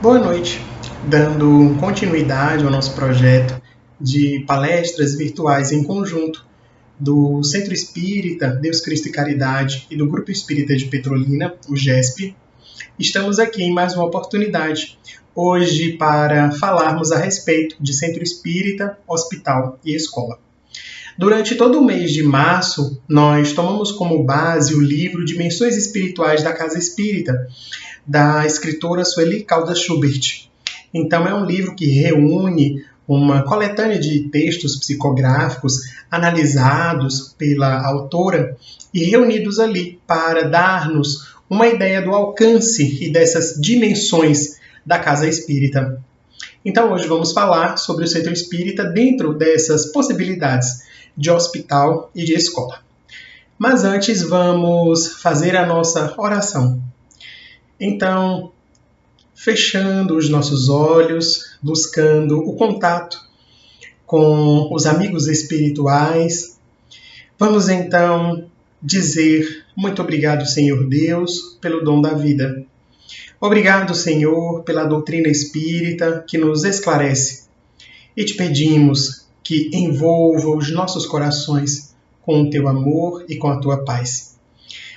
Boa noite. Dando continuidade ao nosso projeto de palestras virtuais em conjunto do Centro Espírita Deus Cristo e Caridade e do Grupo Espírita de Petrolina, o GESP, estamos aqui em mais uma oportunidade, hoje para falarmos a respeito de Centro Espírita, Hospital e Escola. Durante todo o mês de março, nós tomamos como base o livro Dimensões Espirituais da Casa Espírita, da escritora Sueli Caldas Schubert. Então, é um livro que reúne uma coletânea de textos psicográficos analisados pela autora e reunidos ali para dar-nos uma ideia do alcance e dessas dimensões da Casa Espírita. Então, hoje vamos falar sobre o Centro Espírita dentro dessas possibilidades de hospital e de escola. Mas antes, vamos fazer a nossa oração. Então, fechando os nossos olhos, buscando o contato com os amigos espirituais, vamos então dizer muito obrigado, Senhor Deus, pelo dom da vida. Obrigado, Senhor, pela doutrina espírita que nos esclarece. E te pedimos que envolva os nossos corações com o teu amor e com a tua paz.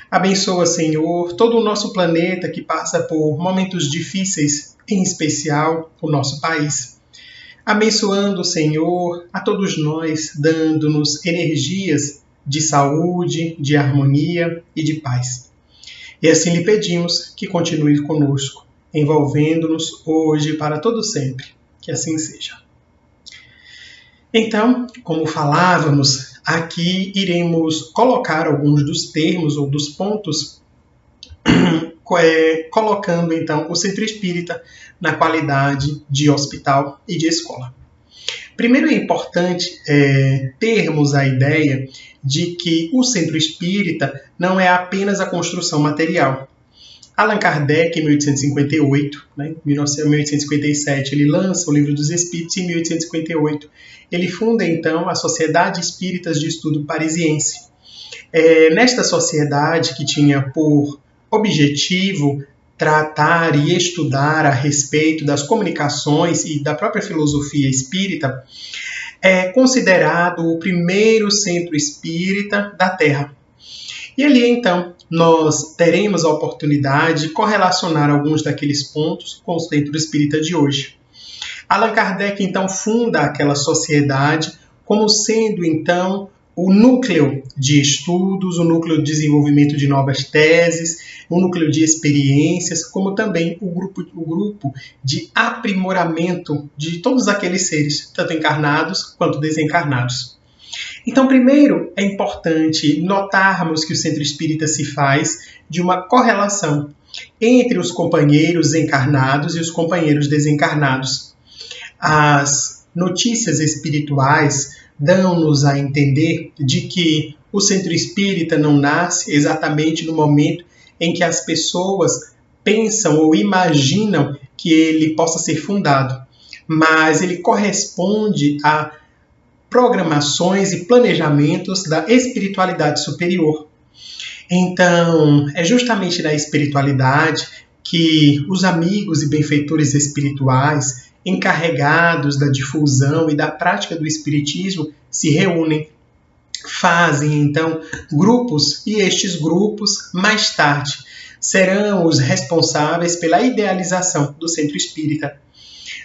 Abençoa, Senhor, todo o nosso planeta que passa por momentos difíceis, em especial o nosso país. Abençoando, Senhor, a todos nós, dando-nos energias de saúde, de harmonia e de paz. E assim lhe pedimos que continue conosco, envolvendo-nos hoje e para todo sempre. Que assim seja. Então, como falávamos, aqui iremos colocar alguns dos termos ou dos pontos, colocando então o Centro Espírita na qualidade de hospital e de escola. Primeiro é importante termos a ideia de que o Centro Espírita não é apenas a construção material. Allan Kardec, em 1858, em 1857, ele lança o Livro dos Espíritos e em 1858 ele funda, então, a Sociedade Espíritas de Estudo Parisiense. Nesta sociedade, que tinha por objetivo tratar e estudar a respeito das comunicações e da própria filosofia espírita, é considerado o primeiro centro espírita da Terra. E ali, então, nós teremos a oportunidade de correlacionar alguns daqueles pontos com o centro espírita de hoje. Allan Kardec, então, funda aquela sociedade como sendo, então, o núcleo de estudos, o núcleo de desenvolvimento de novas teses, o núcleo de experiências, como também o grupo de aprimoramento de todos aqueles seres, tanto encarnados quanto desencarnados. Então, primeiro, é importante notarmos que o Centro Espírita se faz de uma correlação entre os companheiros encarnados e os companheiros desencarnados. As notícias espirituais dão-nos a entender de que o Centro Espírita não nasce exatamente no momento em que as pessoas pensam ou imaginam que ele possa ser fundado, mas ele corresponde a programações e planejamentos da espiritualidade superior. Então, é justamente na espiritualidade que os amigos e benfeitores espirituais, encarregados da difusão e da prática do espiritismo, se reúnem, fazem então grupos, e estes grupos, mais tarde, serão os responsáveis pela idealização do Centro Espírita.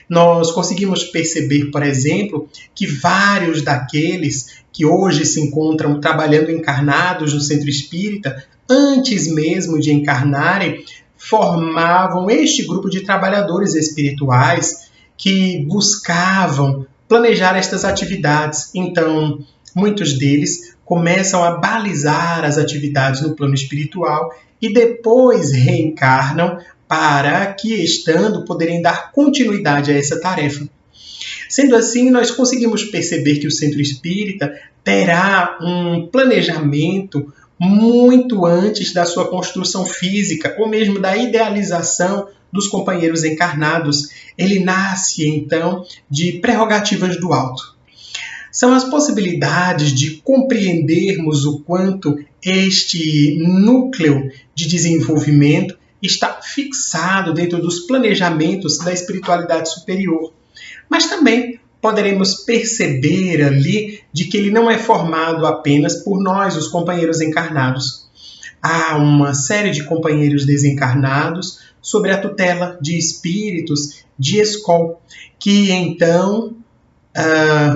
Nós conseguimos perceber, por exemplo, que vários daqueles que hoje se encontram trabalhando encarnados no Centro Espírita, antes mesmo de encarnarem, formavam este grupo de trabalhadores espirituais que buscavam planejar estas atividades. Então, muitos deles começam a balizar as atividades no plano espiritual e depois reencarnam para que, estando, poderem dar continuidade a essa tarefa. Sendo assim, nós conseguimos perceber que o Centro Espírita terá um planejamento muito antes da sua construção física, ou mesmo da idealização dos companheiros encarnados. Ele nasce, então, de prerrogativas do alto. São as possibilidades de compreendermos o quanto este núcleo de desenvolvimento está fixado dentro dos planejamentos da espiritualidade superior. Mas também poderemos perceber ali de que ele não é formado apenas por nós, os companheiros encarnados. Há uma série de companheiros desencarnados sob a tutela de espíritos de escola, que então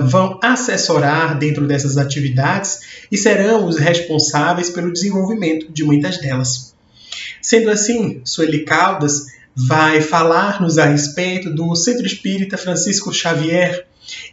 vão assessorar dentro dessas atividades e serão os responsáveis pelo desenvolvimento de muitas delas. Sendo assim, Sueli Caldas vai falar-nos a respeito do Centro Espírita Francisco Xavier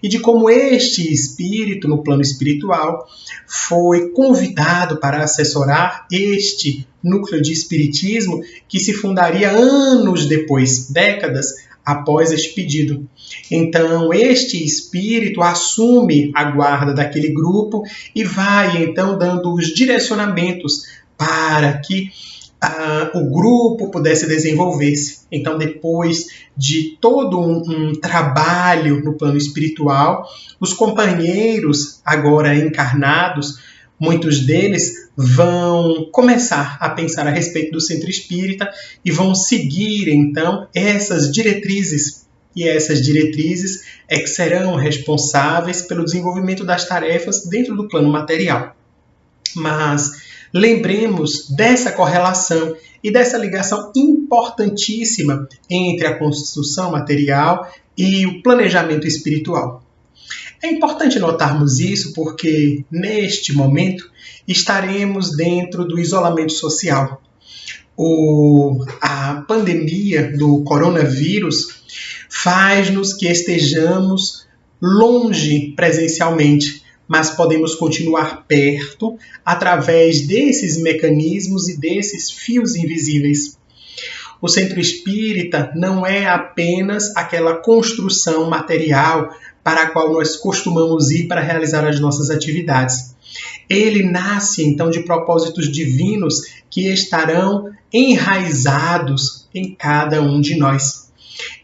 e de como este espírito, no plano espiritual, foi convidado para assessorar este núcleo de espiritismo que se fundaria anos depois, décadas após este pedido. Então, este espírito assume a guarda daquele grupo e vai, então, dando os direcionamentos para que o grupo pudesse desenvolver-se. Então, depois de todo um trabalho no plano espiritual, os companheiros agora encarnados, muitos deles vão começar a pensar a respeito do centro espírita e vão seguir, então, essas diretrizes. E essas diretrizes é que serão responsáveis pelo desenvolvimento das tarefas dentro do plano material. Mas lembremos dessa correlação e dessa ligação importantíssima entre a construção material e o planejamento espiritual. É importante notarmos isso porque, neste momento, estaremos dentro do isolamento social. A pandemia do coronavírus faz-nos que estejamos longe presencialmente, mas podemos continuar perto através desses mecanismos e desses fios invisíveis. O centro espírita não é apenas aquela construção material para a qual nós costumamos ir para realizar as nossas atividades. Ele nasce, então, de propósitos divinos que estarão enraizados em cada um de nós.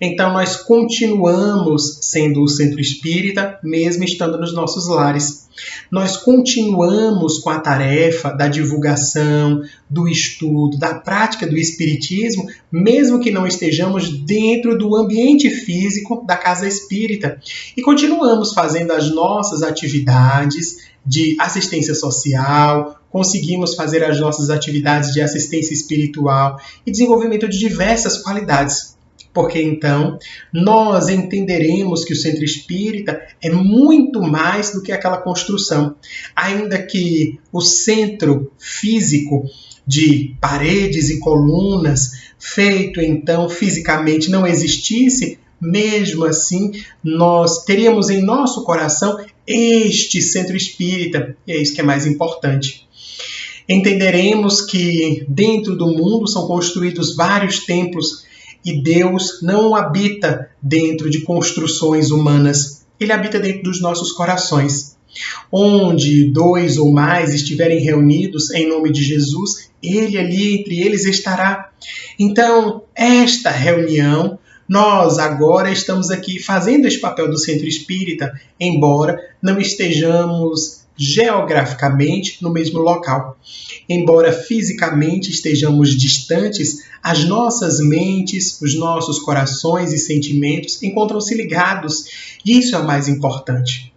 Então, nós continuamos sendo o centro espírita, mesmo estando nos nossos lares. Nós continuamos com a tarefa da divulgação, do estudo, da prática do espiritismo, mesmo que não estejamos dentro do ambiente físico da casa espírita. E continuamos fazendo as nossas atividades de assistência social, conseguimos fazer as nossas atividades de assistência espiritual e desenvolvimento de diversas qualidades. Porque então nós entenderemos que o centro espírita é muito mais do que aquela construção. Ainda que o centro físico de paredes e colunas, feito então fisicamente, não existisse, mesmo assim nós teríamos em nosso coração este centro espírita, e é isso que é mais importante. Entenderemos que dentro do mundo são construídos vários templos e Deus não habita dentro de construções humanas. Ele habita dentro dos nossos corações. Onde 2 ou mais estiverem reunidos em nome de Jesus, Ele ali entre eles estará. Então, esta reunião, nós agora estamos aqui fazendo esse papel do centro espírita, embora não estejamos geograficamente no mesmo local. Embora fisicamente estejamos distantes, as nossas mentes, os nossos corações e sentimentos encontram-se ligados, e isso é o mais importante.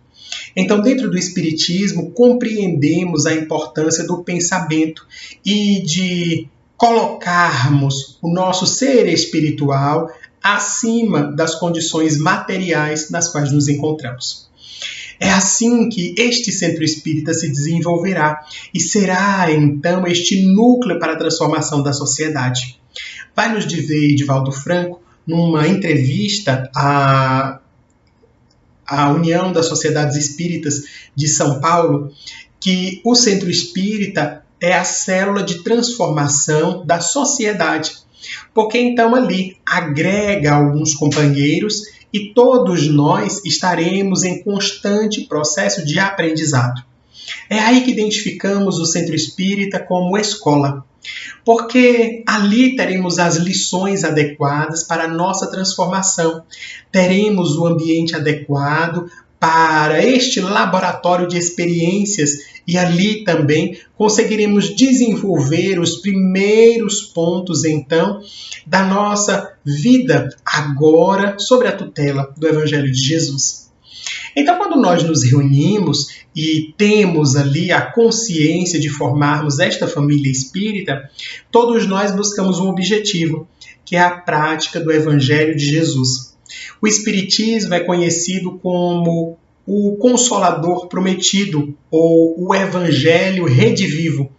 Então, dentro do Espiritismo, compreendemos a importância do pensamento e de colocarmos o nosso ser espiritual acima das condições materiais nas quais nos encontramos. É assim que este centro espírita se desenvolverá e será, então, este núcleo para a transformação da sociedade. Vai nos dizer Edivaldo Franco, numa entrevista à União das Sociedades Espíritas de São Paulo, que o centro espírita é a célula de transformação da sociedade, porque então ali agrega alguns companheiros e todos nós estaremos em constante processo de aprendizado. É aí que identificamos o centro espírita como escola, porque ali teremos as lições adequadas para a nossa transformação, teremos o ambiente adequado para este laboratório de experiências e ali também conseguiremos desenvolver os primeiros pontos, então, da nossa vida agora sob a tutela do Evangelho de Jesus. Então, quando nós nos reunimos e temos ali a consciência de formarmos esta família espírita, todos nós buscamos um objetivo, que é a prática do Evangelho de Jesus. O Espiritismo é conhecido como o Consolador Prometido, ou o Evangelho Redivivo,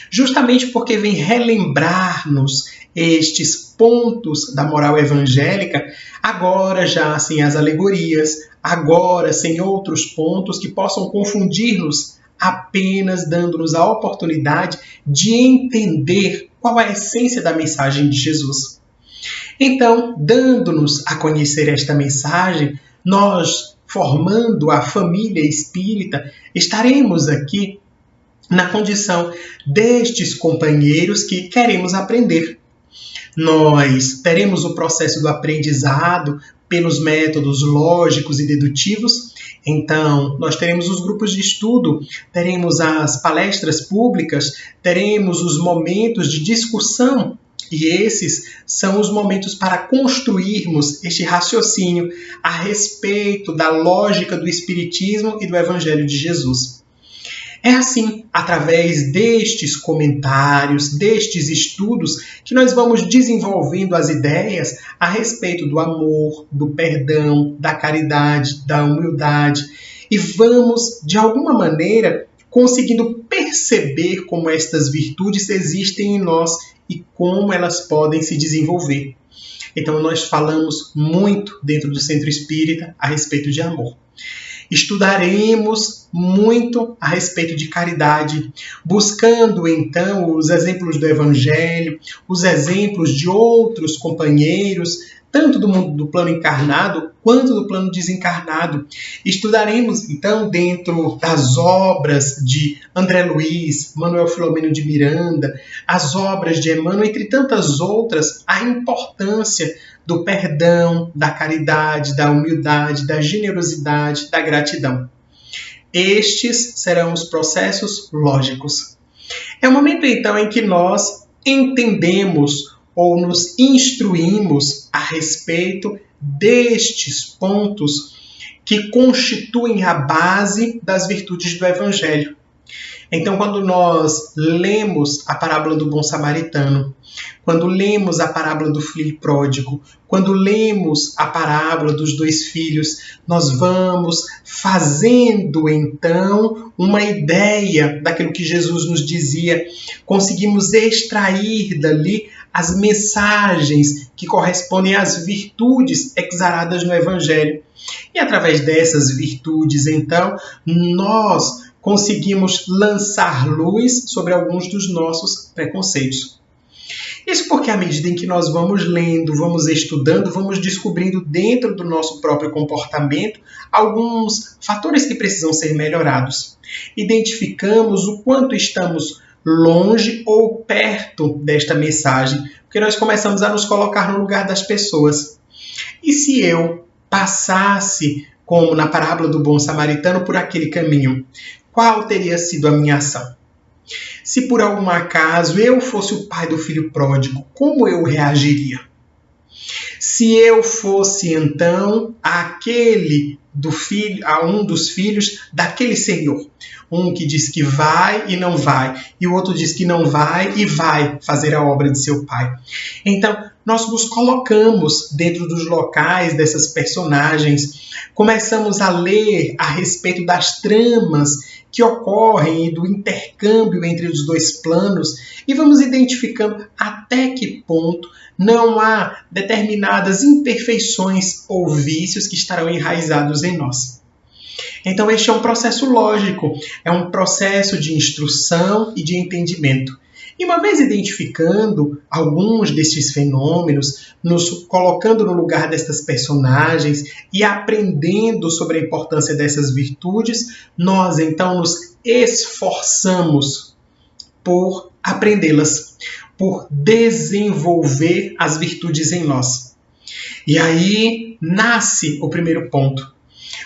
justamente porque vem relembrar-nos estes pontos da moral evangélica, agora já sem as alegorias, agora sem outros pontos que possam confundir-nos, apenas dando-nos a oportunidade de entender qual é a essência da mensagem de Jesus. Então, dando-nos a conhecer esta mensagem, nós, formando a família espírita, estaremos aqui na condição destes companheiros que queremos aprender. Nós teremos o processo do aprendizado pelos métodos lógicos e dedutivos. Então, nós teremos os grupos de estudo, teremos as palestras públicas, teremos os momentos de discussão. E esses são os momentos para construirmos este raciocínio a respeito da lógica do Espiritismo e do Evangelho de Jesus. É assim, através destes comentários, destes estudos, que nós vamos desenvolvendo as ideias a respeito do amor, do perdão, da caridade, da humildade, e vamos, de alguma maneira, conseguindo perceber como estas virtudes existem em nós e como elas podem se desenvolver. Então, nós falamos muito dentro do Centro Espírita a respeito de amor. Estudaremos muito a respeito de caridade, buscando então os exemplos do Evangelho, os exemplos de outros companheiros, tanto do mundo do plano encarnado quanto do plano desencarnado. Estudaremos então dentro das obras de André Luiz, Manuel Filomeno de Miranda, as obras de Emmanuel, entre tantas outras, a importância do perdão, da caridade, da humildade, da generosidade, da gratidão. Estes serão os processos lógicos. É o momento, então, em que nós entendemos ou nos instruímos a respeito destes pontos que constituem a base das virtudes do Evangelho. Então, quando nós lemos a parábola do bom samaritano, quando lemos a parábola do filho pródigo, quando lemos a parábola dos 2 filhos, nós vamos fazendo, então, uma ideia daquilo que Jesus nos dizia. Conseguimos extrair dali as mensagens que correspondem às virtudes exaradas no Evangelho. E através dessas virtudes, então, nós conseguimos lançar luz sobre alguns dos nossos preconceitos. Isso porque à medida em que nós vamos lendo, vamos estudando, vamos descobrindo dentro do nosso próprio comportamento alguns fatores que precisam ser melhorados. Identificamos o quanto estamos longe ou perto desta mensagem, porque nós começamos a nos colocar no lugar das pessoas. E se eu passasse, como na parábola do bom samaritano, por aquele caminho, qual teria sido a minha ação? Se por algum acaso eu fosse o pai do filho pródigo, como eu reagiria? Se eu fosse, então, um dos filhos daquele senhor, um que diz que vai e não vai, e o outro diz que não vai e vai fazer a obra de seu pai. Então, nós nos colocamos dentro dos locais dessas personagens, começamos a ler a respeito das tramas que ocorrem e do intercâmbio entre os 2 planos e vamos identificando até que ponto não há determinadas imperfeições ou vícios que estarão enraizados em nós. Então este é um processo lógico, é um processo de instrução e de entendimento. E uma vez identificando alguns destes fenômenos, nos colocando no lugar destas personagens e aprendendo sobre a importância dessas virtudes, nós então nos esforçamos por aprendê-las, por desenvolver as virtudes em nós. E aí nasce o primeiro ponto.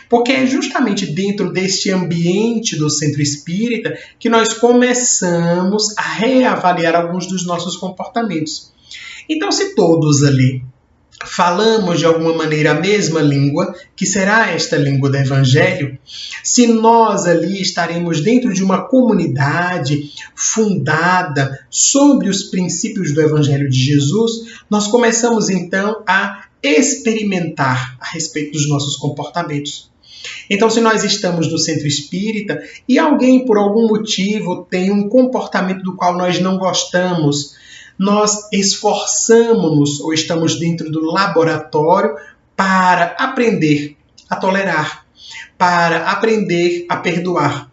Porque é justamente dentro deste ambiente do centro espírita que nós começamos a reavaliar alguns dos nossos comportamentos. Então, se todos ali falamos de alguma maneira a mesma língua, que será esta língua do Evangelho, se nós ali estaremos dentro de uma comunidade fundada sobre os princípios do Evangelho de Jesus, nós começamos então a experimentar a respeito dos nossos comportamentos. Então, se nós estamos no centro espírita e alguém por algum motivo tem um comportamento do qual nós não gostamos, nós esforçamos-nos ou estamos dentro do laboratório para aprender a tolerar, para aprender a perdoar.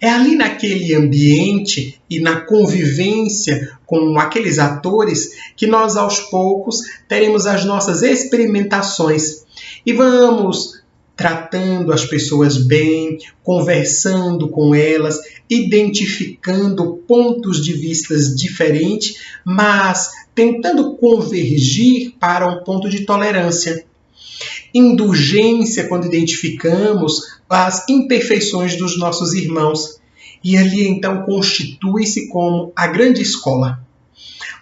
É ali naquele ambiente e na convivência com aqueles atores que nós aos poucos teremos as nossas experimentações e vamos tratando as pessoas bem, conversando com elas, identificando pontos de vista diferentes, mas tentando convergir para um ponto de tolerância. Indulgência quando identificamos as imperfeições dos nossos irmãos. E ali então constitui-se como a grande escola.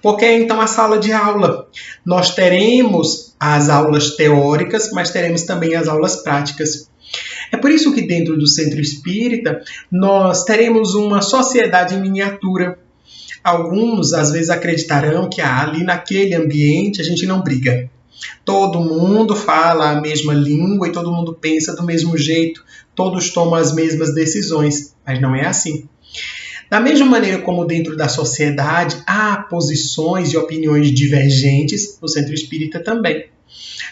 Porque é então a sala de aula. Nós teremos as aulas teóricas, mas teremos também as aulas práticas. É por isso que dentro do centro espírita nós teremos uma sociedade em miniatura. Alguns às vezes acreditarão que ali naquele ambiente a gente não briga. Todo mundo fala a mesma língua e todo mundo pensa do mesmo jeito. Todos tomam as mesmas decisões, mas não é assim. Da mesma maneira como dentro da sociedade há posições e opiniões divergentes, no centro espírita também.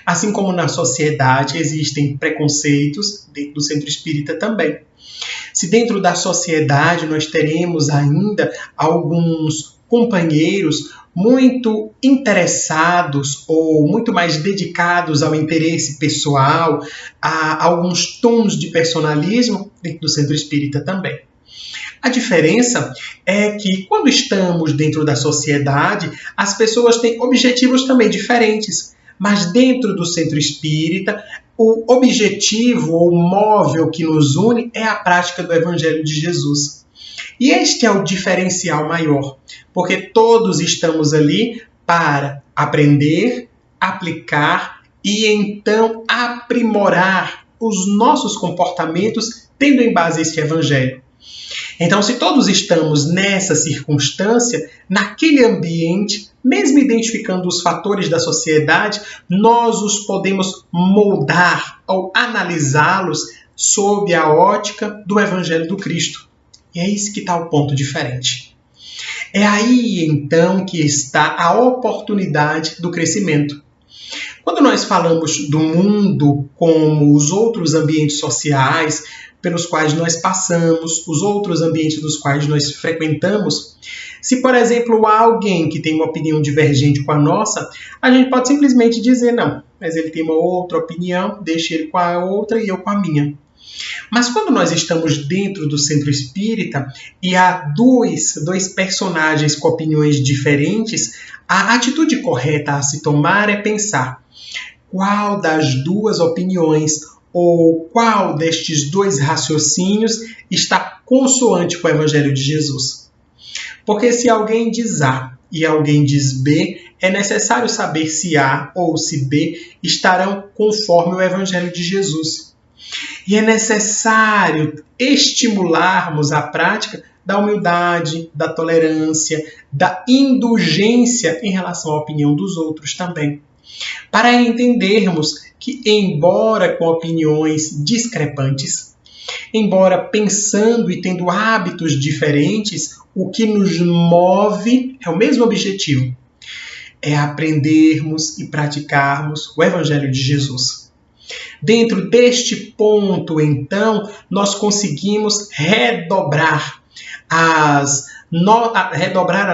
Assim como na sociedade existem preconceitos, dentro do centro espírita também. Se dentro da sociedade nós teremos ainda alguns companheiros muito interessados ou muito mais dedicados ao interesse pessoal, a alguns tons de personalismo, dentro do centro espírita também. A diferença é que quando estamos dentro da sociedade, as pessoas têm objetivos também diferentes. Mas dentro do centro espírita, o objetivo ou móvel que nos une é a prática do Evangelho de Jesus. E este é o diferencial maior, porque todos estamos ali para aprender, aplicar e então aprimorar os nossos comportamentos tendo em base este Evangelho. Então, se todos estamos nessa circunstância, naquele ambiente, mesmo identificando os fatores da sociedade, nós os podemos moldar ou analisá-los sob a ótica do Evangelho do Cristo. E é esse que está o ponto diferente. É aí, então, que está a oportunidade do crescimento. Quando nós falamos do mundo como os outros ambientes sociais pelos quais nós passamos, os outros ambientes dos quais nós frequentamos, se, por exemplo, há alguém que tem uma opinião divergente com a nossa, a gente pode simplesmente dizer, não, mas ele tem uma outra opinião, deixa ele com a outra e eu com a minha. Mas quando nós estamos dentro do centro espírita e há dois personagens com opiniões diferentes, a atitude correta a se tomar é pensar qual das duas opiniões ou qual destes dois raciocínios está consoante com o Evangelho de Jesus. Porque se alguém diz A e alguém diz B, é necessário saber se A ou se B estarão conforme o Evangelho de Jesus. E é necessário estimularmos a prática da humildade, da tolerância, da indulgência em relação à opinião dos outros também. Para entendermos que, embora com opiniões discrepantes, embora pensando e tendo hábitos diferentes, o que nos move é o mesmo objetivo, é aprendermos e praticarmos o Evangelho de Jesus. Dentro deste ponto, então, nós conseguimos redobrar a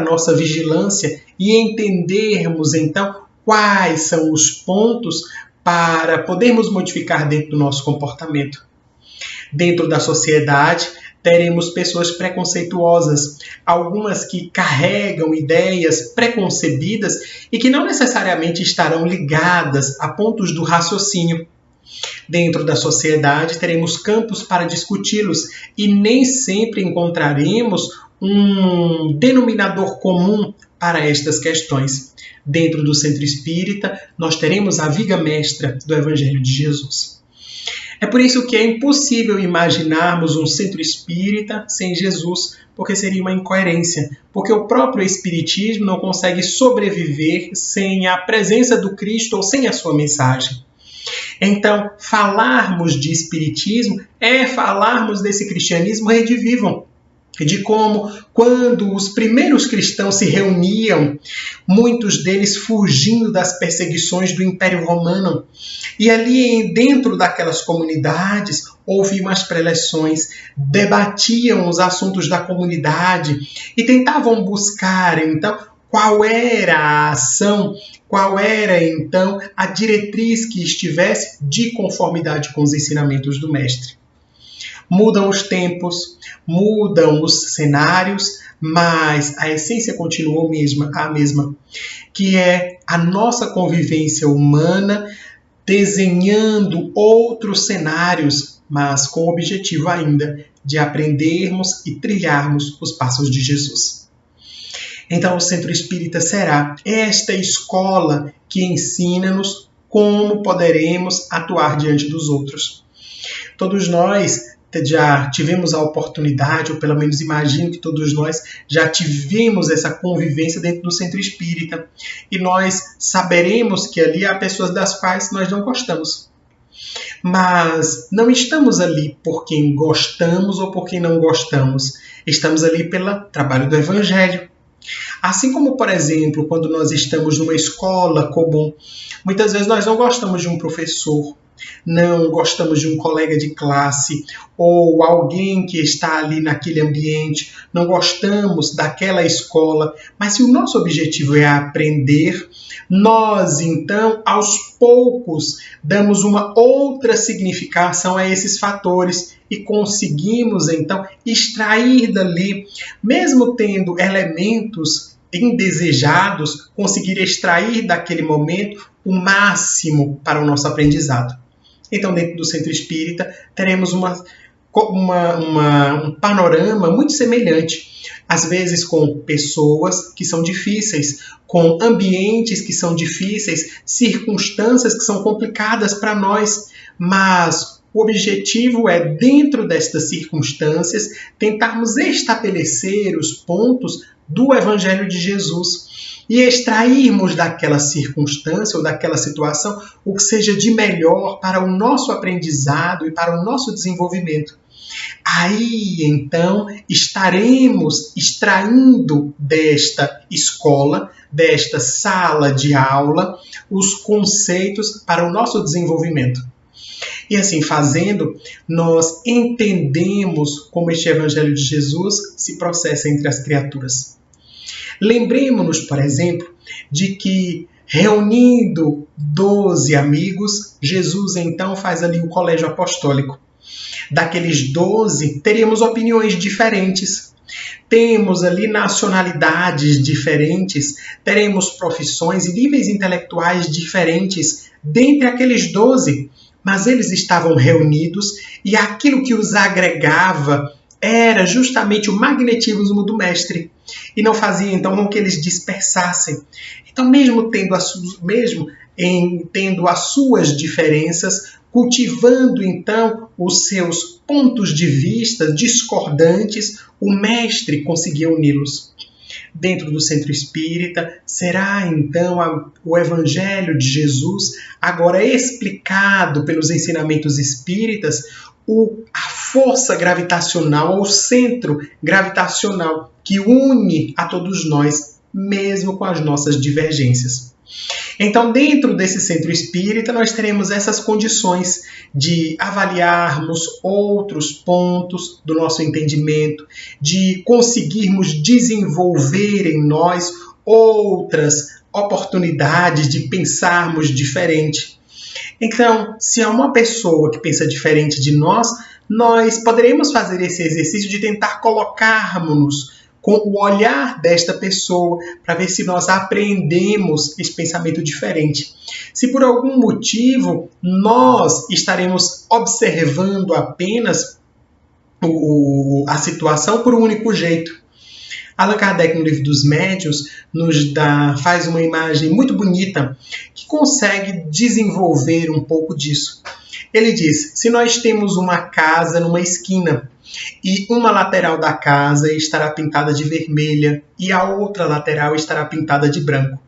nossa vigilância e entendermos, então, quais são os pontos para podermos modificar dentro do nosso comportamento. Dentro da sociedade, teremos pessoas preconceituosas, algumas que carregam ideias preconcebidas e que não necessariamente estarão ligadas a pontos do raciocínio. Dentro da sociedade, teremos campos para discuti-los e nem sempre encontraremos um denominador comum para estas questões. Dentro do centro espírita, nós teremos a viga mestra do Evangelho de Jesus. É por isso que é impossível imaginarmos um centro espírita sem Jesus, porque seria uma incoerência, porque o próprio Espiritismo não consegue sobreviver sem a presença do Cristo ou sem a sua mensagem. Então, falarmos de Espiritismo é falarmos desse cristianismo redivivo, de como, quando os primeiros cristãos se reuniam, muitos deles fugindo das perseguições do Império Romano, e ali dentro daquelas comunidades ouviam as preleções, debatiam os assuntos da comunidade e tentavam buscar, então, qual era a ação, qual era, então, a diretriz que estivesse de conformidade com os ensinamentos do Mestre. Mudam os tempos, mudam os cenários, mas a essência continua a mesma, que é a nossa convivência humana desenhando outros cenários, mas com o objetivo ainda de aprendermos e trilharmos os passos de Jesus. Então, o Centro Espírita será esta escola que ensina-nos como poderemos atuar diante dos outros. Todos nós já tivemos a oportunidade, ou pelo menos imagino que todos nós já tivemos essa convivência dentro do Centro Espírita. E nós saberemos que ali há pessoas das quais nós não gostamos. Mas não estamos ali por quem gostamos ou por quem não gostamos. Estamos ali pelo trabalho do Evangelho. Assim como, por exemplo, quando nós estamos numa escola comum, muitas vezes nós não gostamos de um professor, não gostamos de um colega de classe ou alguém que está ali naquele ambiente, não gostamos daquela escola, mas se o nosso objetivo é aprender, nós então, aos poucos, damos uma outra significação a esses fatores e conseguimos então extrair dali, mesmo tendo elementos indesejados, conseguir extrair daquele momento o máximo para o nosso aprendizado. Então, dentro do Centro Espírita, teremos um panorama muito semelhante, às vezes com pessoas que são difíceis, com ambientes que são difíceis, circunstâncias que são complicadas para nós, mas o objetivo é, dentro destas circunstâncias, tentarmos estabelecer os pontos do Evangelho de Jesus e extrairmos daquela circunstância ou daquela situação o que seja de melhor para o nosso aprendizado e para o nosso desenvolvimento. Aí, então, estaremos extraindo desta escola, desta sala de aula, os conceitos para o nosso desenvolvimento. E assim fazendo, nós entendemos como este Evangelho de Jesus se processa entre as criaturas. Lembremos-nos, por exemplo, de que reunindo 12 amigos, Jesus então faz ali o colégio apostólico. Daqueles 12, teríamos opiniões diferentes. Temos ali nacionalidades diferentes, teremos profissões e níveis intelectuais diferentes dentre aqueles 12, mas eles estavam reunidos e aquilo que os agregava era justamente o magnetismo do Mestre e não fazia então com que eles dispersassem. Então, mesmo tendo as suas diferenças, cultivando então os seus pontos de vista discordantes, o Mestre conseguia uni-los. Dentro do Centro Espírita, será então o Evangelho de Jesus, agora explicado pelos ensinamentos espíritas, a força gravitacional, ou o centro gravitacional que une a todos nós, mesmo com as nossas divergências. Então, dentro desse Centro Espírita, nós teremos essas condições de avaliarmos outros pontos do nosso entendimento, de conseguirmos desenvolver em nós outras oportunidades de pensarmos diferente. Então, se há uma pessoa que pensa diferente de nós, nós poderemos fazer esse exercício de tentar colocarmos-nos com o olhar desta pessoa, para ver se nós aprendemos esse pensamento diferente. Se por algum motivo nós estaremos observando apenas a situação por um único jeito. Allan Kardec, no Livro dos Médiuns, faz uma imagem muito bonita que consegue desenvolver um pouco disso. Ele diz, se nós temos uma casa numa esquina e uma lateral da casa estará pintada de vermelha e a outra lateral estará pintada de branco.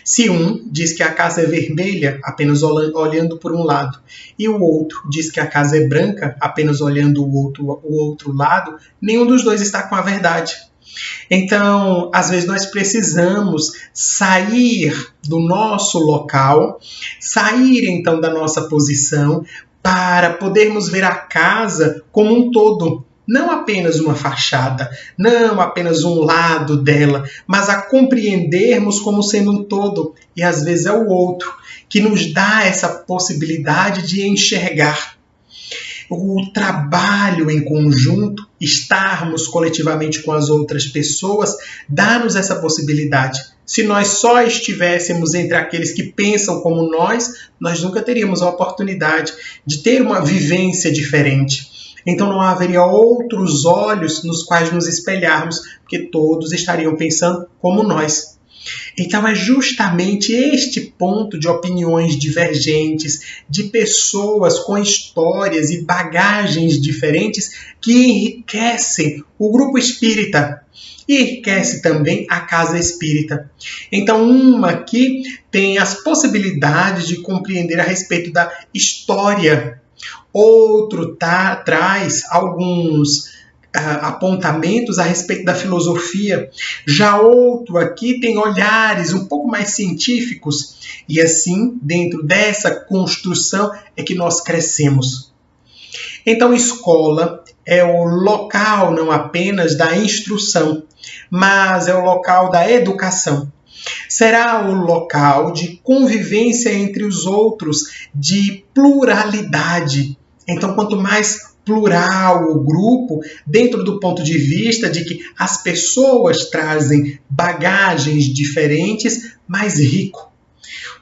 Se um diz que a casa é vermelha, apenas olhando por um lado, e o outro diz que a casa é branca, apenas olhando o outro lado, nenhum dos dois está com a verdade. Então, às vezes nós precisamos sair do nosso local, sair então da nossa posição, para podermos ver a casa como um todo. Não apenas uma fachada, não apenas um lado dela, mas a compreendermos como sendo um todo. E às vezes é o outro que nos dá essa possibilidade de enxergar. O trabalho em conjunto, estarmos coletivamente com as outras pessoas, dá-nos essa possibilidade. Se nós só estivéssemos entre aqueles que pensam como nós nunca teríamos a oportunidade de ter uma vivência diferente. Então não haveria outros olhos nos quais nos espelharmos, porque todos estariam pensando como nós. Então é justamente este ponto de opiniões divergentes, de pessoas com histórias e bagagens diferentes que enriquecem o grupo espírita e enriquece também a casa espírita. Então uma aqui tem as possibilidades de compreender a respeito da história, outro traz alguns apontamentos a respeito da filosofia. Já outro aqui tem olhares um pouco mais científicos. E assim, dentro dessa construção é que nós crescemos. Então, escola é o local não apenas da instrução, mas é o local da educação. Será o local de convivência entre os outros, de pluralidade. Então, quanto mais plural o grupo, dentro do ponto de vista de que as pessoas trazem bagagens diferentes, mais rico.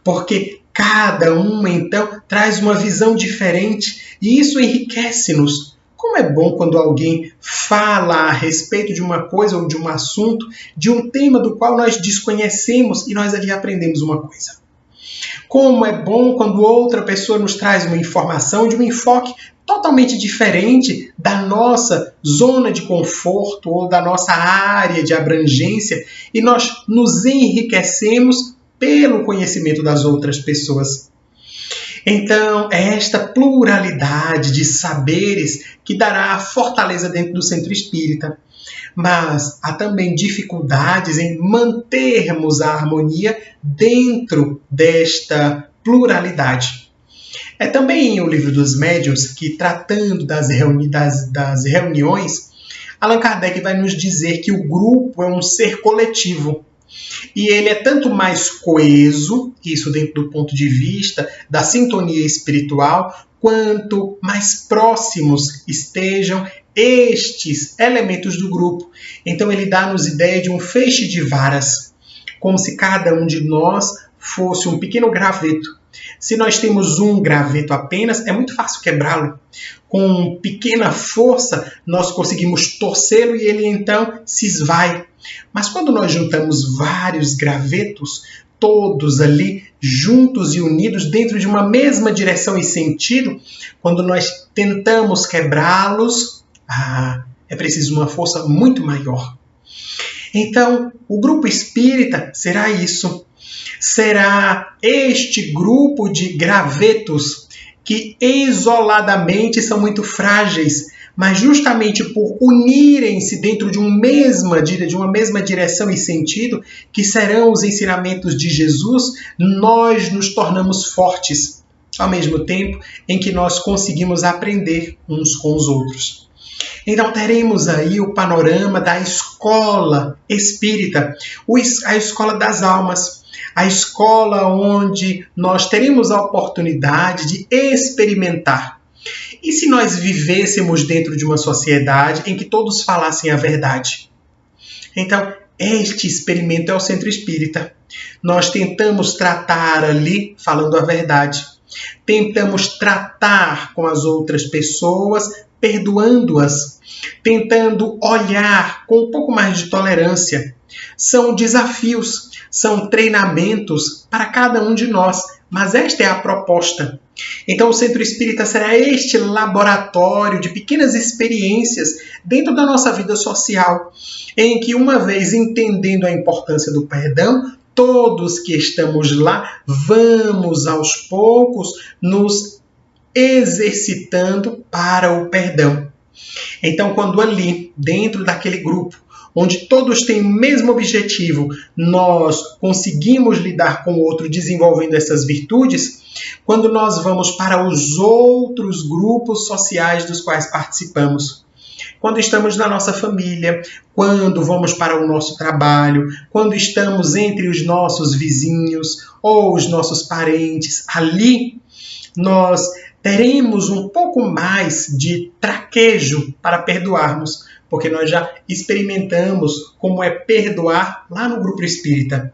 Porque cada uma, então, traz uma visão diferente e isso enriquece-nos. Como é bom quando alguém fala a respeito de uma coisa ou de um assunto, de um tema do qual nós desconhecemos e nós ali aprendemos uma coisa. Como é bom quando outra pessoa nos traz uma informação de um enfoque totalmente diferente da nossa zona de conforto ou da nossa área de abrangência e nós nos enriquecemos pelo conhecimento das outras pessoas. Então, é esta pluralidade de saberes que dará a fortaleza dentro do centro espírita. Mas há também dificuldades em mantermos a harmonia dentro desta pluralidade. É também o Livro dos Médiuns que, tratando das reuniões, Allan Kardec vai nos dizer que o grupo é um ser coletivo. E ele é tanto mais coeso, isso dentro do ponto de vista da sintonia espiritual, quanto mais próximos estejam estes elementos do grupo. Então ele dá-nos ideia de um feixe de varas, como se cada um de nós fosse um pequeno graveto. Se nós temos um graveto apenas, é muito fácil quebrá-lo. Com pequena força, nós conseguimos torcê-lo e ele então se esvai. Mas quando nós juntamos vários gravetos, todos ali juntos e unidos dentro de uma mesma direção e sentido, quando nós tentamos quebrá-los, é preciso uma força muito maior. Então, o grupo espírita será isso. Será este grupo de gravetos que isoladamente são muito frágeis, mas justamente por unirem-se dentro de uma mesma direção e sentido, que serão os ensinamentos de Jesus, nós nos tornamos fortes, ao mesmo tempo em que nós conseguimos aprender uns com os outros. Então teremos aí o panorama da escola espírita, a escola das almas, a escola onde nós teremos a oportunidade de experimentar. E se nós vivêssemos dentro de uma sociedade em que todos falassem a verdade? Então, este experimento é o centro espírita. Nós tentamos tratar ali, falando a verdade. Tentamos tratar com as outras pessoas, perdoando-as. Tentando olhar com um pouco mais de tolerância. São desafios, são treinamentos para cada um de nós. Mas esta é a proposta. Então, o Centro Espírita será este laboratório de pequenas experiências dentro da nossa vida social, em que, uma vez entendendo a importância do perdão, todos que estamos lá vamos, aos poucos, nos exercitando para o perdão. Então, quando ali, dentro daquele grupo, onde todos têm o mesmo objetivo, nós conseguimos lidar com o outro desenvolvendo essas virtudes, quando nós vamos para os outros grupos sociais dos quais participamos, quando estamos na nossa família, quando vamos para o nosso trabalho, quando estamos entre os nossos vizinhos ou os nossos parentes, ali nós teremos um pouco mais de traquejo para perdoarmos, porque nós já experimentamos como é perdoar lá no grupo espírita.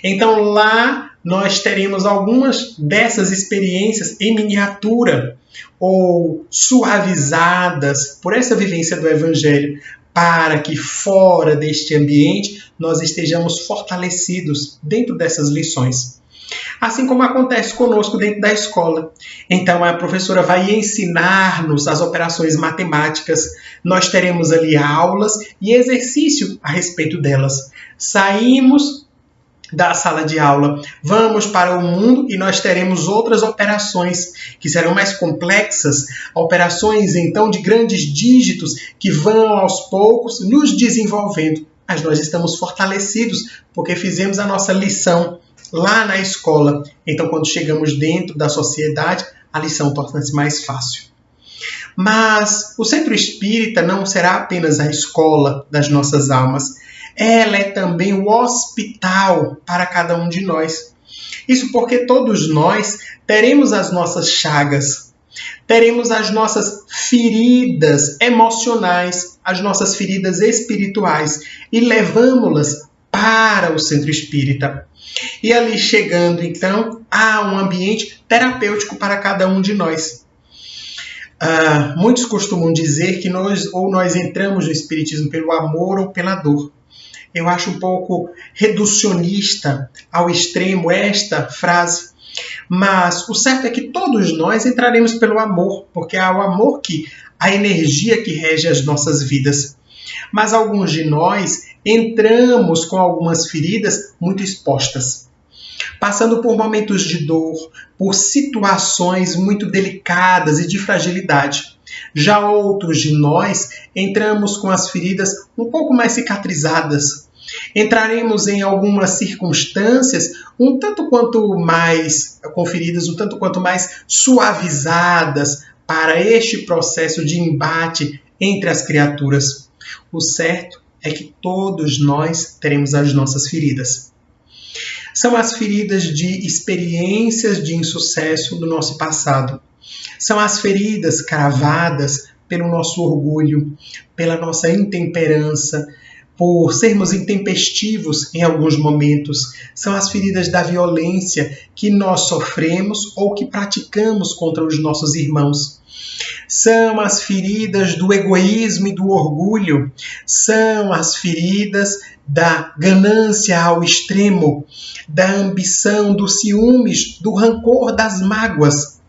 Então lá nós teremos algumas dessas experiências em miniatura ou suavizadas por essa vivência do Evangelho, para que fora deste ambiente nós estejamos fortalecidos dentro dessas lições. Assim como acontece conosco dentro da escola. Então a professora vai ensinar-nos as operações matemáticas, nós teremos ali aulas e exercício a respeito delas. Saímos da sala de aula, vamos para o mundo e nós teremos outras operações que serão mais complexas, operações então de grandes dígitos que vão aos poucos nos desenvolvendo. Mas nós estamos fortalecidos porque fizemos a nossa lição lá na escola. Então, quando chegamos dentro da sociedade, a lição torna-se mais fácil. Mas o Centro Espírita não será apenas a escola das nossas almas. Ela é também o hospital para cada um de nós. Isso porque todos nós teremos as nossas chagas, teremos as nossas feridas emocionais, as nossas feridas espirituais e levamos-las para o Centro Espírita. E ali chegando, então, há um ambiente terapêutico para cada um de nós. Muitos costumam dizer que nós entramos no Espiritismo pelo amor ou pela dor. Eu acho um pouco reducionista ao extremo esta frase, mas o certo é que todos nós entraremos pelo amor, porque é o amor a energia que rege as nossas vidas. Mas alguns de nós entramos com algumas feridas muito expostas, passando por momentos de dor, por situações muito delicadas e de fragilidade. Já outros de nós entramos com as feridas um pouco mais cicatrizadas. Entraremos em algumas circunstâncias um tanto quanto mais conferidas, um tanto quanto mais suavizadas para este processo de embate entre as criaturas. O certo é que todos nós teremos as nossas feridas. São as feridas de experiências de insucesso do nosso passado. São as feridas cravadas pelo nosso orgulho, pela nossa intemperança, por sermos intempestivos em alguns momentos. São as feridas da violência que nós sofremos ou que praticamos contra os nossos irmãos. São as feridas do egoísmo e do orgulho. São as feridas da ganância ao extremo, da ambição, dos ciúmes, do rancor, das mágoas.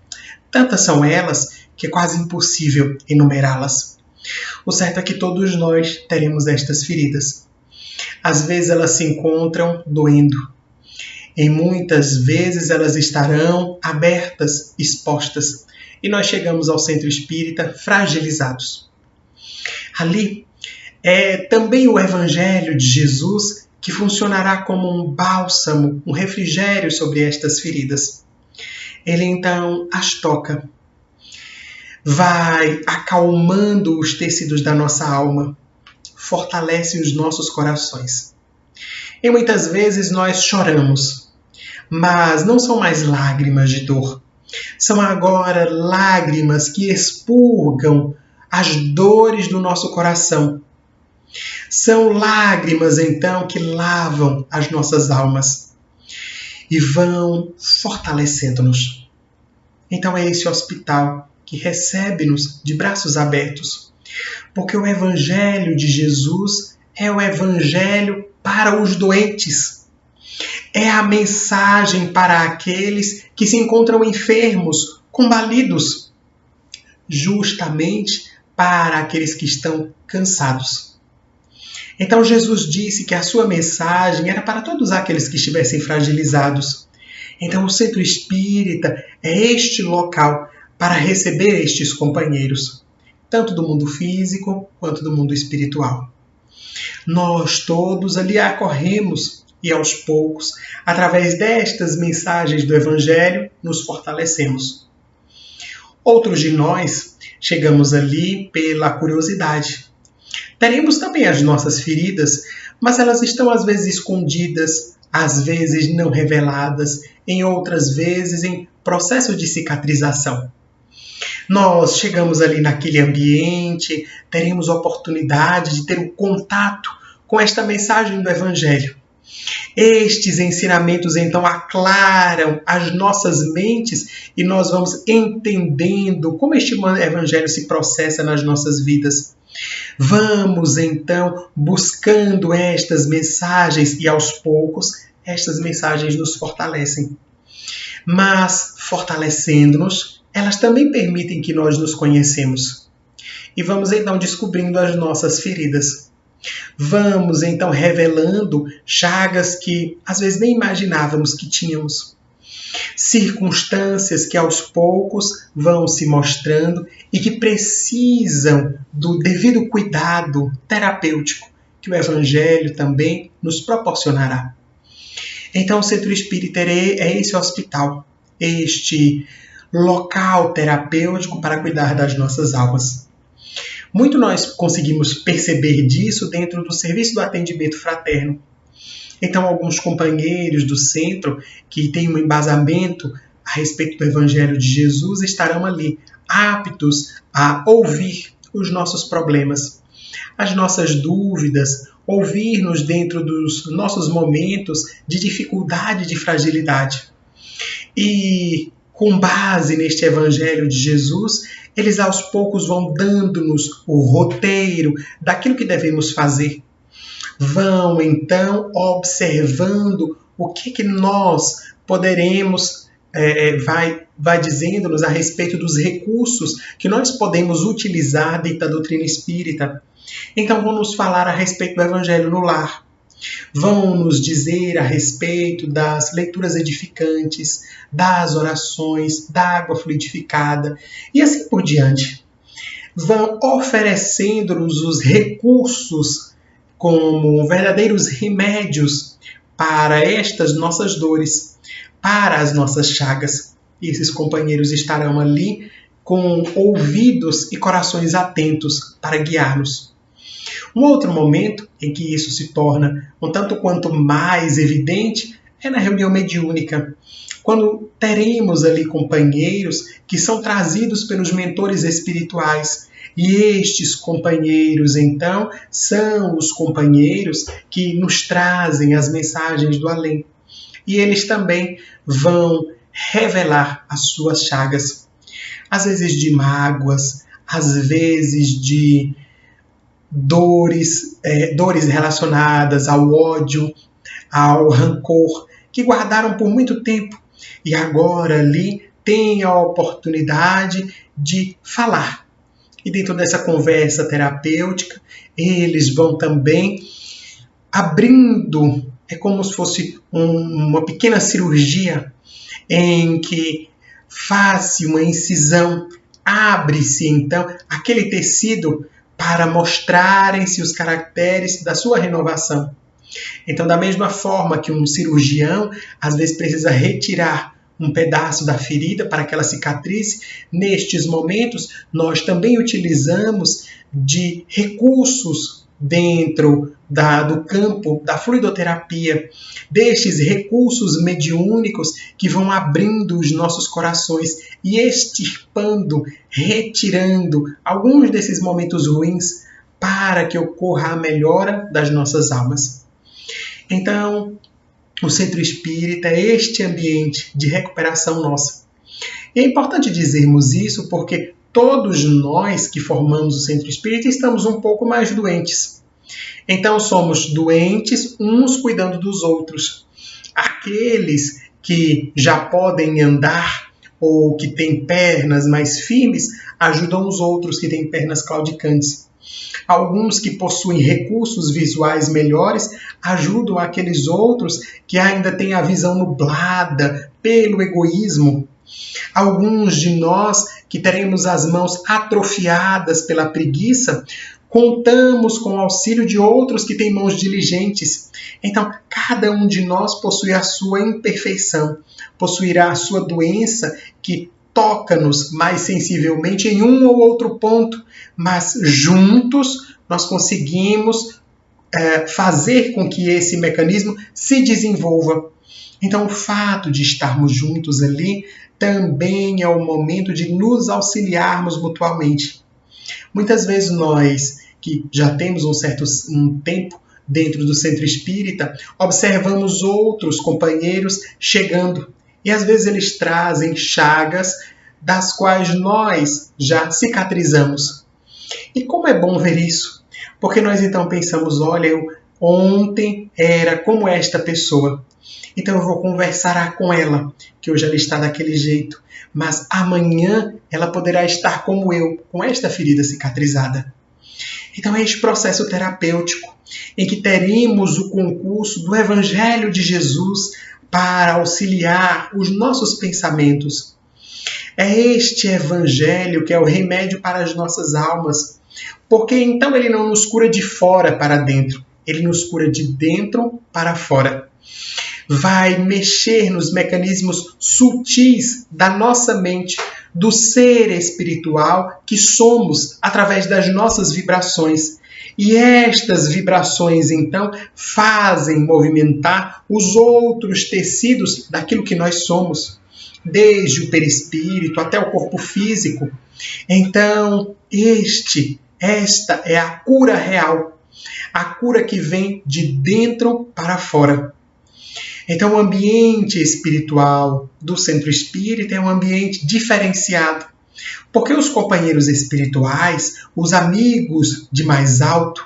Tantas são elas que é quase impossível enumerá-las. O certo é que todos nós teremos estas feridas. Às vezes elas se encontram doendo. E muitas vezes elas estarão abertas, expostas. E nós chegamos ao Centro Espírita fragilizados. Ali é também o Evangelho de Jesus que funcionará como um bálsamo, um refrigério sobre estas feridas. Ele então as toca, vai acalmando os tecidos da nossa alma, fortalece os nossos corações. E muitas vezes nós choramos, mas não são mais lágrimas de dor. São agora lágrimas que expurgam as dores do nosso coração. São lágrimas, então, que lavam as nossas almas e vão fortalecendo-nos. Então é esse hospital que recebe-nos de braços abertos, porque o Evangelho de Jesus é o Evangelho para os doentes. É a mensagem para aqueles que se encontram enfermos, combalidos, justamente para aqueles que estão cansados. Então Jesus disse que a sua mensagem era para todos aqueles que estivessem fragilizados. Então o Centro Espírita é este local para receber estes companheiros, tanto do mundo físico quanto do mundo espiritual. Nós todos ali acorremos e aos poucos, através destas mensagens do Evangelho, nos fortalecemos. Outros de nós chegamos ali pela curiosidade. Teremos também as nossas feridas, mas elas estão às vezes escondidas, às vezes não reveladas, em outras vezes em processo de cicatrização. Nós chegamos ali naquele ambiente, teremos oportunidade de ter um contato com esta mensagem do Evangelho. Estes ensinamentos, então, aclaram as nossas mentes e nós vamos entendendo como este Evangelho se processa nas nossas vidas. Vamos, então, buscando estas mensagens e, aos poucos, estas mensagens nos fortalecem. Mas, fortalecendo-nos, elas também permitem que nós nos conhecemos. E vamos, então, descobrindo as nossas feridas. Vamos, então, revelando chagas que, às vezes, nem imaginávamos que tínhamos. Circunstâncias que, aos poucos, vão se mostrando e que precisam do devido cuidado terapêutico que o Evangelho também nos proporcionará. Então, o Centro Espírita é esse hospital, este local terapêutico para cuidar das nossas almas. Muito nós conseguimos perceber disso dentro do serviço do atendimento fraterno. Então, alguns companheiros do centro que têm um embasamento a respeito do Evangelho de Jesus estarão ali, aptos a ouvir os nossos problemas, as nossas dúvidas, ouvir-nos dentro dos nossos momentos de dificuldade, de fragilidade. E, com base neste Evangelho de Jesus, eles aos poucos vão dando-nos o roteiro daquilo que devemos fazer. Vão, então, observando o que nós poderemos, vai dizendo-nos a respeito dos recursos que nós podemos utilizar dentro da doutrina espírita. Então, vão nos falar a respeito do Evangelho no lar. Vão nos dizer a respeito das leituras edificantes, das orações, da água fluidificada e assim por diante. Vão oferecendo-nos os recursos como verdadeiros remédios para estas nossas dores, para as nossas chagas. E esses companheiros estarão ali com ouvidos e corações atentos para guiar-nos. Um outro momento em que isso se torna um tanto quanto mais evidente é na reunião mediúnica, quando teremos ali companheiros que são trazidos pelos mentores espirituais. E estes companheiros, então, são os companheiros que nos trazem as mensagens do além. E eles também vão revelar as suas chagas, às vezes de mágoas, às vezes de dores relacionadas ao ódio, ao rancor, que guardaram por muito tempo e agora ali têm a oportunidade de falar. E dentro dessa conversa terapêutica, eles vão também abrindo, é como se fosse uma pequena cirurgia em que faz-se uma incisão, abre-se então aquele tecido para mostrarem-se os caracteres da sua renovação. Então, da mesma forma que um cirurgião às vezes precisa retirar um pedaço da ferida para que ela cicatrize, nestes momentos nós também utilizamos de recursos dentro do campo da fluidoterapia, destes recursos mediúnicos que vão abrindo os nossos corações e extirpando, retirando alguns desses momentos ruins para que ocorra a melhora das nossas almas. Então, o centro espírita é este ambiente de recuperação nossa. E é importante dizermos isso porque todos nós que formamos o centro espírita estamos um pouco mais doentes. Então, somos doentes uns cuidando dos outros. Aqueles que já podem andar ou que têm pernas mais firmes ajudam os outros que têm pernas claudicantes. Alguns que possuem recursos visuais melhores ajudam aqueles outros que ainda têm a visão nublada pelo egoísmo. Alguns de nós que teremos as mãos atrofiadas pela preguiça, contamos com o auxílio de outros que têm mãos diligentes. Então, cada um de nós possui a sua imperfeição, possuirá a sua doença que toca-nos mais sensivelmente em um ou outro ponto, mas juntos nós conseguimos fazer com que esse mecanismo se desenvolva. Então, o fato de estarmos juntos ali também é o momento de nos auxiliarmos mutuamente. Muitas vezes nós, que já temos um tempo dentro do centro espírita, observamos outros companheiros chegando. E às vezes eles trazem chagas das quais nós já cicatrizamos. E como é bom ver isso? Porque nós então pensamos, olha, eu ontem era como esta pessoa. Então eu vou conversar com ela, que hoje ela está daquele jeito. Mas amanhã ela poderá estar como eu, com esta ferida cicatrizada. Então é este processo terapêutico em que teremos o concurso do Evangelho de Jesus para auxiliar os nossos pensamentos. É este Evangelho que é o remédio para as nossas almas, porque então ele não nos cura de fora para dentro, ele nos cura de dentro para fora. Vai mexer nos mecanismos sutis da nossa mente, do ser espiritual que somos através das nossas vibrações. E estas vibrações, então, fazem movimentar os outros tecidos daquilo que nós somos, desde o perispírito até o corpo físico. Então, esta é a cura real, a cura que vem de dentro para fora. Então, o ambiente espiritual do centro espírita é um ambiente diferenciado, porque os companheiros espirituais, os amigos de mais alto,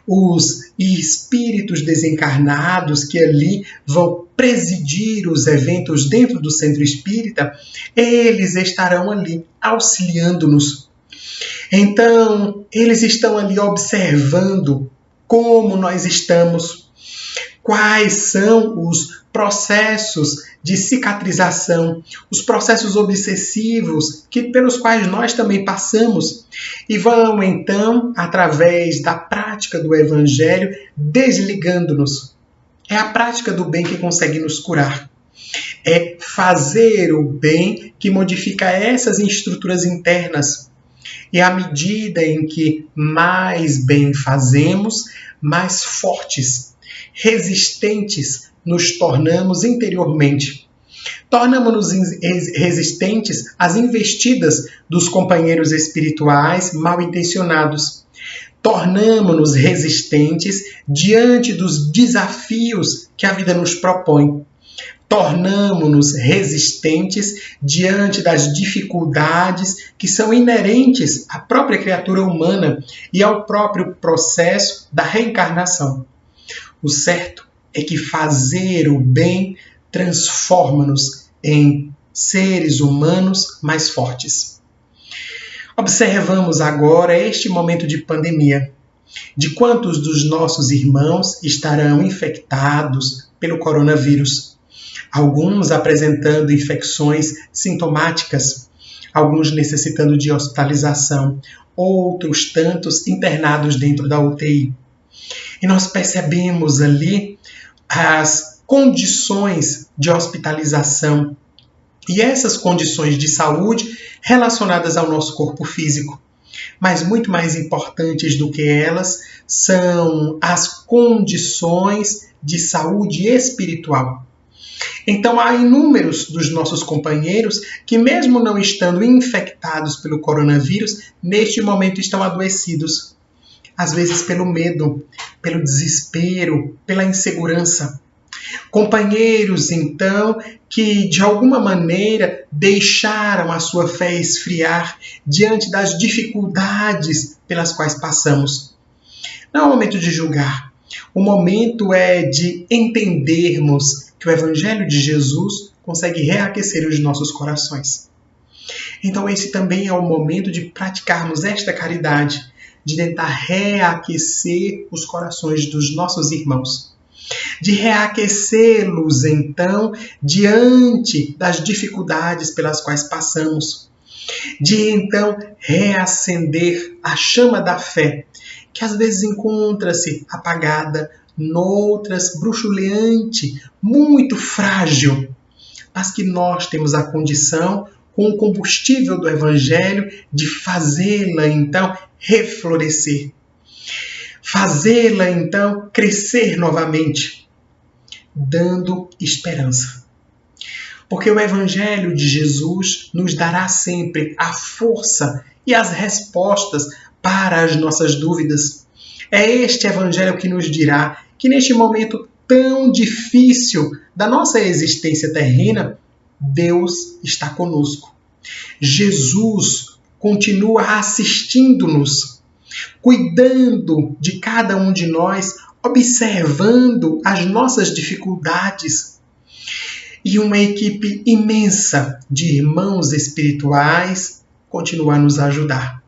os espíritos desencarnados que ali vão presidir os eventos dentro do centro espírita, eles estarão ali auxiliando-nos. Então, eles estão ali observando como nós estamos, quais são os processos de cicatrização, os processos obsessivos pelos quais nós também passamos, e vão então, através da prática do Evangelho, desligando-nos. É a prática do bem que consegue nos curar. É fazer o bem que modifica essas estruturas internas. E à medida em que mais bem fazemos, mais fortes, resistentes nos tornamos interiormente. Tornamos-nos resistentes às investidas dos companheiros espirituais mal intencionados. Tornamos-nos resistentes diante dos desafios que a vida nos propõe. Tornamos-nos resistentes diante das dificuldades que são inerentes à própria criatura humana e ao próprio processo da reencarnação. O certo é que fazer o bem transforma-nos em seres humanos mais fortes. Observamos agora este momento de pandemia. De quantos dos nossos irmãos estarão infectados pelo coronavírus? Alguns apresentando infecções sintomáticas, alguns necessitando de hospitalização, outros tantos internados dentro da UTI. E nós percebemos ali as condições de hospitalização e essas condições de saúde relacionadas ao nosso corpo físico. Mas muito mais importantes do que elas são as condições de saúde espiritual. Então, há inúmeros dos nossos companheiros que, mesmo não estando infectados pelo coronavírus, neste momento estão adoecidos. às vezes pelo medo, pelo desespero, pela insegurança. Companheiros, então, que de alguma maneira deixaram a sua fé esfriar diante das dificuldades pelas quais passamos. Não é o momento de julgar. O momento é de entendermos que o Evangelho de Jesus consegue reaquecer os nossos corações. Então esse também é o momento de praticarmos esta caridade, de tentar reaquecer os corações dos nossos irmãos. De reaquecê-los, então, diante das dificuldades pelas quais passamos. De, então, reacender a chama da fé, que às vezes encontra-se apagada, noutras bruxuleante, muito frágil, mas que nós temos a condição, com o combustível do Evangelho, de fazê-la, então, reflorescer. Fazê-la, então, crescer novamente, dando esperança. Porque o Evangelho de Jesus nos dará sempre a força e as respostas para as nossas dúvidas. É este Evangelho que nos dirá que neste momento tão difícil da nossa existência terrena, Deus está conosco. Jesus continua assistindo-nos, cuidando de cada um de nós, observando as nossas dificuldades. E uma equipe imensa de irmãos espirituais continua a nos ajudar.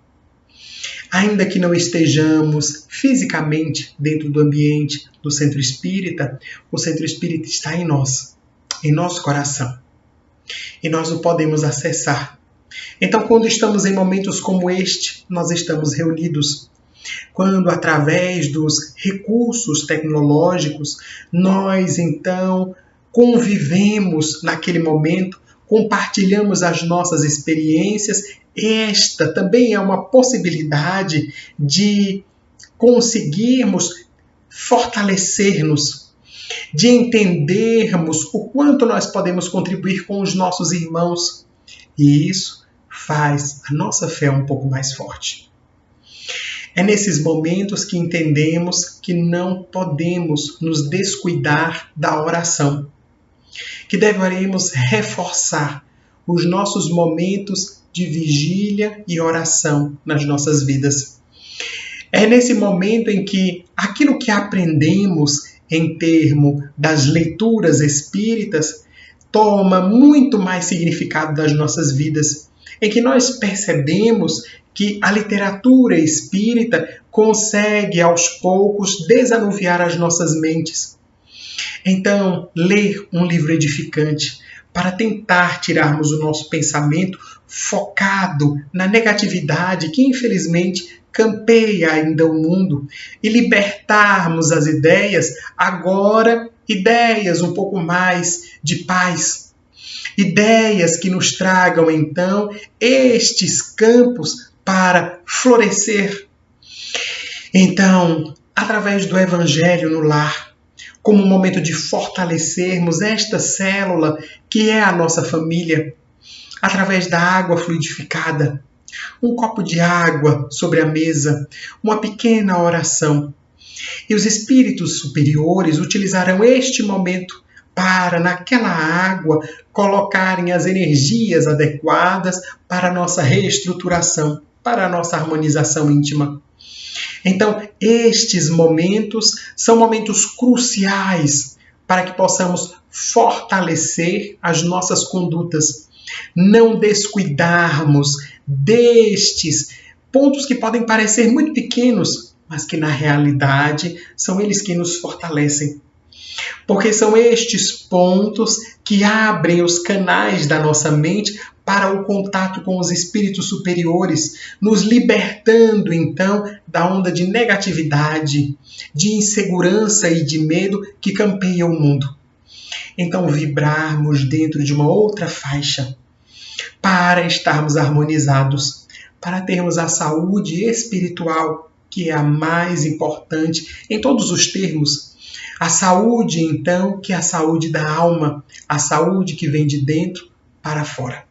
Ainda que não estejamos fisicamente dentro do ambiente do Centro Espírita, o Centro Espírita está em nós, em nosso coração. E nós o podemos acessar. Então, quando estamos em momentos como este, nós estamos reunidos. Quando, através dos recursos tecnológicos, nós, então, convivemos naquele momento, compartilhamos as nossas experiências, esta também é uma possibilidade de conseguirmos fortalecer-nos, de entendermos o quanto nós podemos contribuir com os nossos irmãos. E isso faz a nossa fé um pouco mais forte. É nesses momentos que entendemos que não podemos nos descuidar da oração, que deveremos reforçar os nossos momentos de vigília e oração nas nossas vidas. É nesse momento em que aquilo que aprendemos em termos das leituras espíritas toma muito mais significado das nossas vidas, em que nós percebemos que a literatura espírita consegue aos poucos desanuviar as nossas mentes. Então, ler um livro edificante para tentar tirarmos o nosso pensamento focado na negatividade que, infelizmente, campeia ainda o mundo e libertarmos as ideias, agora ideias um pouco mais de paz. Ideias que nos tragam, então, estes campos para florescer. Então, através do Evangelho no lar, como um momento de fortalecermos esta célula que é a nossa família, através da água fluidificada, um copo de água sobre a mesa, uma pequena oração. E os espíritos superiores utilizarão este momento para, naquela água, colocarem as energias adequadas para a nossa reestruturação, para a nossa harmonização íntima. Então, estes momentos são momentos cruciais para que possamos fortalecer as nossas condutas, não descuidarmos destes pontos que podem parecer muito pequenos, mas que na realidade são eles que nos fortalecem. Porque são estes pontos que abrem os canais da nossa mente para o contato com os espíritos superiores, nos libertando, então, da onda de negatividade, de insegurança e de medo que campeia o mundo. Então, vibrarmos dentro de uma outra faixa, para estarmos harmonizados, para termos a saúde espiritual, que é a mais importante em todos os termos. A saúde, então, que é a saúde da alma, a saúde que vem de dentro para fora.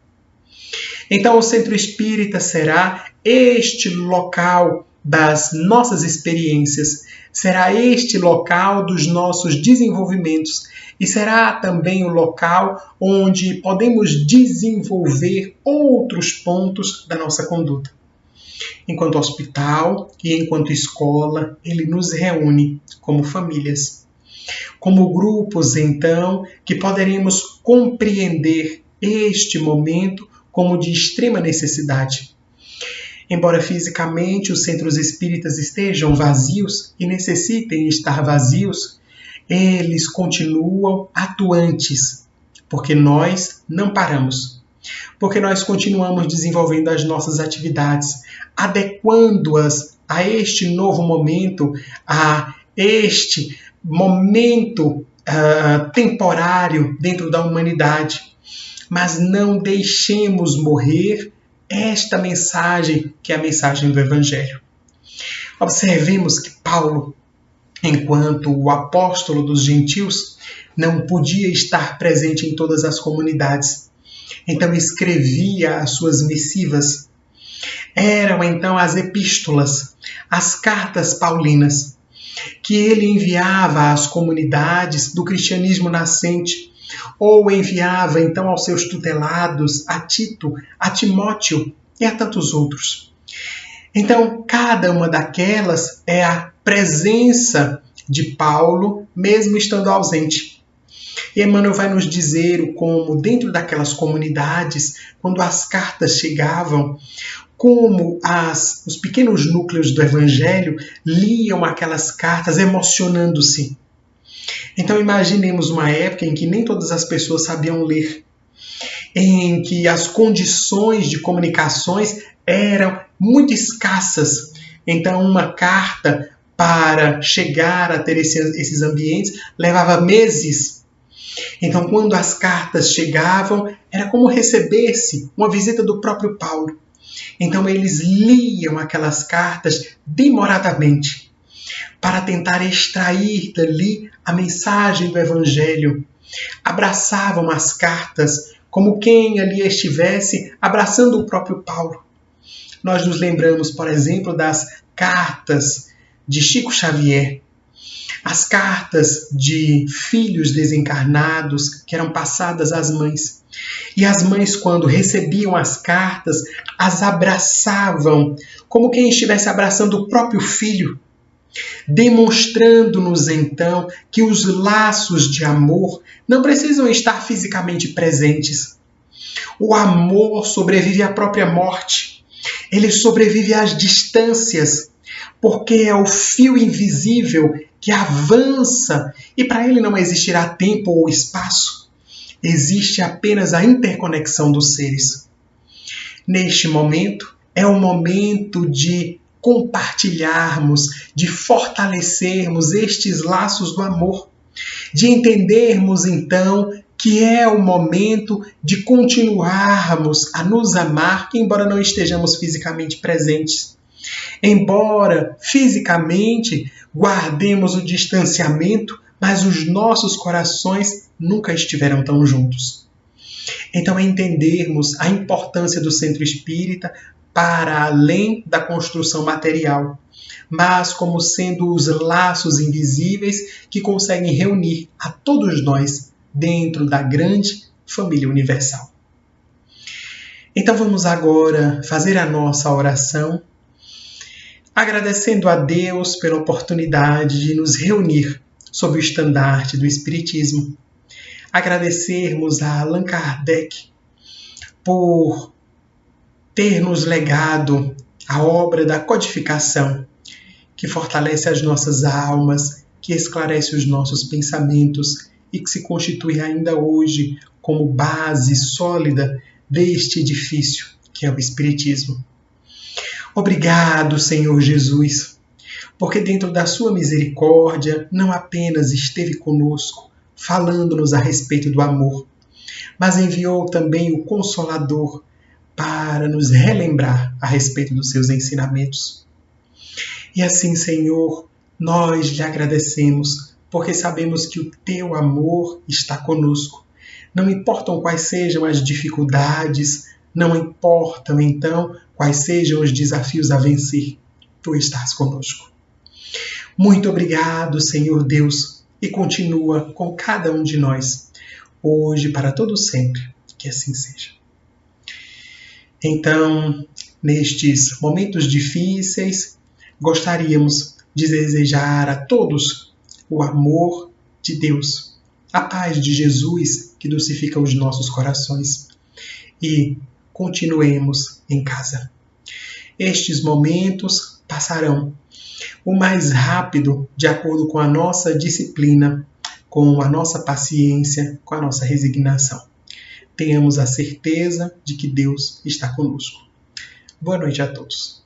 Então, o Centro Espírita será este local das nossas experiências, será este local dos nossos desenvolvimentos e será também o local onde podemos desenvolver outros pontos da nossa conduta. Enquanto hospital e enquanto escola, ele nos reúne como famílias. Como grupos, então, que poderemos compreender este momento como de extrema necessidade. Embora fisicamente os centros espíritas estejam vazios e necessitem estar vazios, eles continuam atuantes, porque nós não paramos. Porque nós continuamos desenvolvendo as nossas atividades, adequando-as a este novo momento, a este momento temporário dentro da humanidade. Mas não deixemos morrer esta mensagem, que é a mensagem do Evangelho. Observemos que Paulo, enquanto o apóstolo dos gentios, não podia estar presente em todas as comunidades. Então escrevia as suas missivas. Eram então as epístolas, as cartas paulinas, que ele enviava às comunidades do cristianismo nascente, ou enviava então aos seus tutelados, a Tito, a Timóteo e a tantos outros. Então, cada uma daquelas é a presença de Paulo, mesmo estando ausente. E Emmanuel vai nos dizer como, dentro daquelas comunidades, quando as cartas chegavam, como os pequenos núcleos do Evangelho liam aquelas cartas emocionando-se. Então imaginemos uma época em que nem todas as pessoas sabiam ler, em que as condições de comunicações eram muito escassas. Então uma carta para chegar a ter esses ambientes levava meses. Então quando as cartas chegavam, era como receber-se uma visita do próprio Paulo. Então eles liam aquelas cartas demoradamente, para tentar extrair dali a mensagem do Evangelho. Abraçavam as cartas como quem ali estivesse abraçando o próprio Paulo. Nós nos lembramos, por exemplo, das cartas de Chico Xavier, as cartas de filhos desencarnados que eram passadas às mães. E as mães, quando recebiam as cartas, as abraçavam como quem estivesse abraçando o próprio filho, demonstrando-nos então que os laços de amor não precisam estar fisicamente presentes. O amor sobrevive à própria morte. Ele sobrevive às distâncias, porque é o fio invisível que avança e para ele não existirá tempo ou espaço. Existe apenas a interconexão dos seres. Neste momento, é o momento de compartilharmos, de fortalecermos estes laços do amor, de entendermos então que é o momento de continuarmos a nos amar, embora não estejamos fisicamente presentes. Embora fisicamente guardemos o distanciamento, mas os nossos corações nunca estiveram tão juntos. Então, entendermos a importância do centro espírita para além da construção material, mas como sendo os laços invisíveis que conseguem reunir a todos nós dentro da grande família universal. Então vamos agora fazer a nossa oração, agradecendo a Deus pela oportunidade de nos reunir sob o estandarte do Espiritismo. Agradecermos a Allan Kardec por ter nos legado a obra da codificação, que fortalece as nossas almas, que esclarece os nossos pensamentos e que se constitui ainda hoje como base sólida deste edifício, que é o Espiritismo. Obrigado, Senhor Jesus, porque dentro da sua misericórdia não apenas esteve conosco, falando-nos a respeito do amor, mas enviou também o Consolador para nos relembrar a respeito dos seus ensinamentos. E assim, Senhor, nós lhe agradecemos, porque sabemos que o teu amor está conosco. Não importam quais sejam as dificuldades, não importam, então, quais sejam os desafios a vencer. Tu estás conosco. Muito obrigado, Senhor Deus, e continua com cada um de nós, hoje para todo sempre, que assim seja. Então, nestes momentos difíceis, gostaríamos de desejar a todos o amor de Deus, a paz de Jesus que dulcifica os nossos corações e continuemos em casa. Estes momentos passarão o mais rápido de acordo com a nossa disciplina, com a nossa paciência, com a nossa resignação. Tenhamos a certeza de que Deus está conosco. Boa noite a todos.